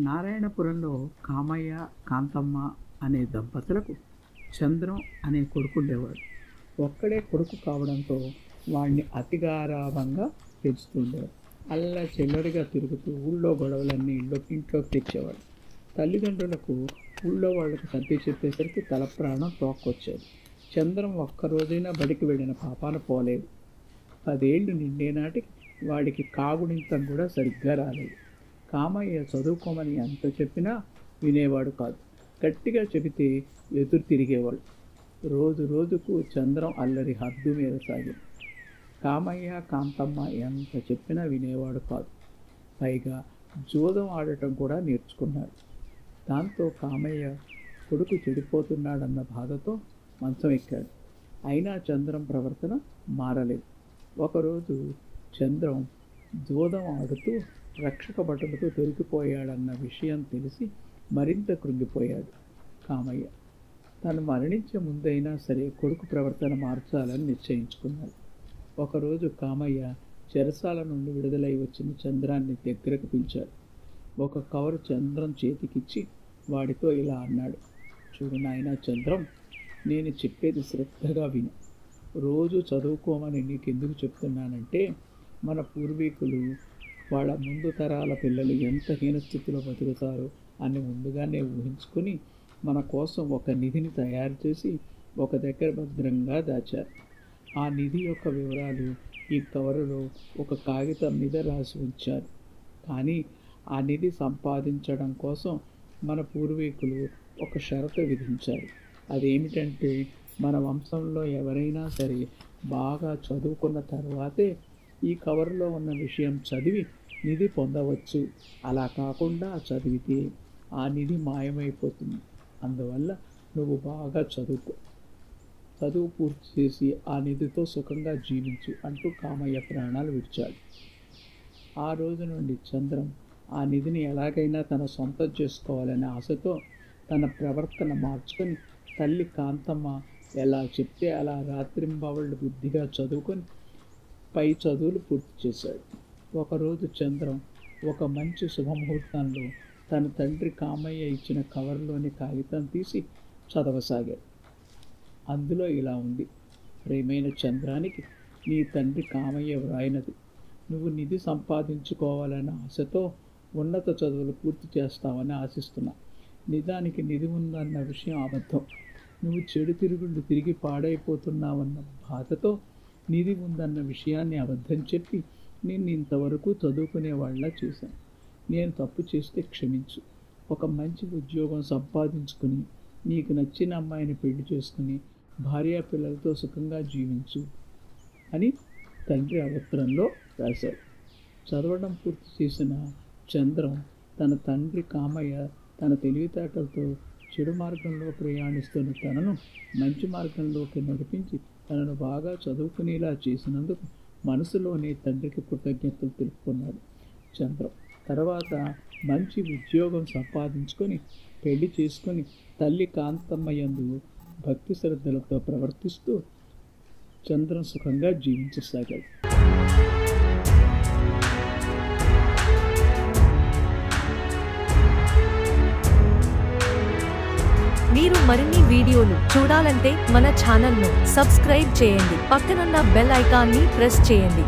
నారాయణపురంలో కామయ్య కాంతమ్మ అనే దంపతులకు చంద్రం అనే కొడుకు ఉండేవాడు. ఒక్కడే కొడుకు కావడంతో వాడిని అతి గారాబంగా పెంచుతుండేవాడు. అల్లా చిల్లరిగా తిరుగుతూ ఊళ్ళో గొడవలన్నీ ఇంట్లోకి తెచ్చేవాడు. తల్లిదండ్రులకు ఊళ్ళో వాళ్ళకి సర్ది చెప్పేసరికి తల ప్రాణం తోక్కొచ్చేది. చంద్రం ఒక్కరోజైనా బడికి వెళ్ళిన పాపాన పోలేదు. 10 ఏళ్ళు నిండేనాటికి వాడికి కాగుణింతం కూడా సరిగ్గా రాలేదు. కామయ్య చదువుకోమని ఎంత చెప్పినా వినేవాడు కాదు. గట్టిగా చెబితే ఎదురు తిరిగేవాడు. రోజు రోజుకు చంద్రం అల్లరి హద్దు మీద సాగింది. కామయ్య కాంతమ్మ ఎంత చెప్పినా వినేవాడు కాదు. పైగా జూదం ఆడటం కూడా నేర్చుకున్నాడు. దాంతో కామయ్య కొడుకు చెడిపోతున్నాడన్న బాధతో మంచం ఎక్కాడు. అయినా చంద్రం ప్రవర్తన మారలేదు. ఒకరోజు చంద్రం జూదం ఆడుతూ రక్షక భటులతో దొరికిపోయాడన్న విషయం తెలిసి మరింత కృంగిపోయాడు కామయ్య. తను మరణించే ముందైనా సరే కొడుకు ప్రవర్తన మార్చాలని నిశ్చయించుకున్నాడు. ఒకరోజు కామయ్య చెరసాల నుండి విడుదలై వచ్చిన చంద్రాన్ని దగ్గరకు పిలిచాడు. ఒక కవరు చంద్రం చేతికిచ్చి వాడితో ఇలా అన్నాడు. చూడు నాయనా చంద్రం, నేను చెప్పేది శ్రద్ధగా విను. రోజు చదువుకోమని నీకెందుకు చెప్తున్నానంటే, మన పూర్వీకులు వాళ్ళ ముందు తరాల పిల్లలు ఎంత హీనస్థితిలో బతుకుతారో అని ముందుగానే ఊహించుకొని మన కోసం ఒక నిధిని తయారు చేసి ఒక దగ్గర భద్రంగా దాచారు. ఆ నిధి యొక్క వివరాలు ఈ కవరులో ఒక కాగితం మీద రాసి ఉంచారు. కానీ ఆ నిధి సంపాదించడం కోసం మన పూర్వీకులు ఒక షరతు విధించారు. అదేమిటంటే, మన వంశంలో ఎవరైనా సరే బాగా చదువుకున్న తర్వాతే ఈ కవరులో ఉన్న విషయం చదివి నిధి పొందవచ్చు. అలా కాకుండా చదివితే ఆ నిధి మాయమైపోతుంది. అందువల్ల నువ్వు బాగా చదువు పూర్తి చేసి ఆ నిధితో సుఖంగా జీవించు అంటూ కామయ్య ప్రాణాలు విడిచాడు. ఆ రోజు నుండి చంద్రం ఆ నిధిని ఎలాగైనా తన సొంతం చేసుకోవాలనే ఆశతో తన ప్రవర్తన మార్చుకొని తల్లి కాంతమ్మ ఎలా చెప్తే అలా రాత్రింబవళ్ళు బుద్ధిగా చదువుకొని పై చదువులు పూర్తి చేశాడు. ఒకరోజు చంద్రం ఒక మంచి శుభముహూర్తంలో తన తండ్రి కామయ్య ఇచ్చిన కవర్లోని కాగితం తీసి చదవసాగాడు. అందులో ఇలా ఉంది. ప్రియమైన చంద్రానికి నీ తండ్రి కామయ్య వ్రాయినది. నువ్వు నిధి సంపాదించుకోవాలన్న ఆశతో ఉన్నత చదువులు పూర్తి చేస్తావని ఆశిస్తున్నా. నిజానికి నిధి ఉందన్న విషయం అబద్ధం. నువ్వు చెడు తిరుగుళ్ళు తిరిగి పాడైపోతున్నావన్న బాధతో నిధి ఉందన్న విషయాన్ని అబద్ధం చెప్పి నేను ఇంతవరకు చదువుకునేవాళ్ళ చేశాను. నేను తప్పు చేస్తే క్షమించు. ఒక మంచి ఉద్యోగం సంపాదించుకుని నీకు నచ్చిన అమ్మాయిని పెళ్లి చేసుకుని భార్యా పిల్లలతో సుఖంగా జీవించు అని తండ్రి ఆ ఉత్తరంలో రాశాడు. చదవడం పూర్తి చేసిన చంద్రం తన తండ్రి కామయ్య తన తెలివితేటలతో చెడు మార్గంలో ప్రయాణిస్తున్న తనను మంచి మార్గంలోకి నడిపించి తనను బాగా చదువుకునేలా చేసినందుకు మనసులోనే తండ్రికి కృతజ్ఞతలు తెలుపుకున్నాడు చంద్రం. తర్వాత మంచి ఉద్యోగం సంపాదించుకొని పెళ్లి చేసుకొని తల్లి కాంతమ్మ యందు భక్తి శ్రద్ధలతో ప్రవర్తిస్తూ చంద్రం సుఖంగా జీవించసాగాడు. మీరు మరిన్ని వీడియోలు చూడాలంటే మన ఛానల్ను సబ్స్క్రైబ్ చేయండి. పక్కనున్న బెల్ ఐకాన్ని ప్రెస్ చేయండి.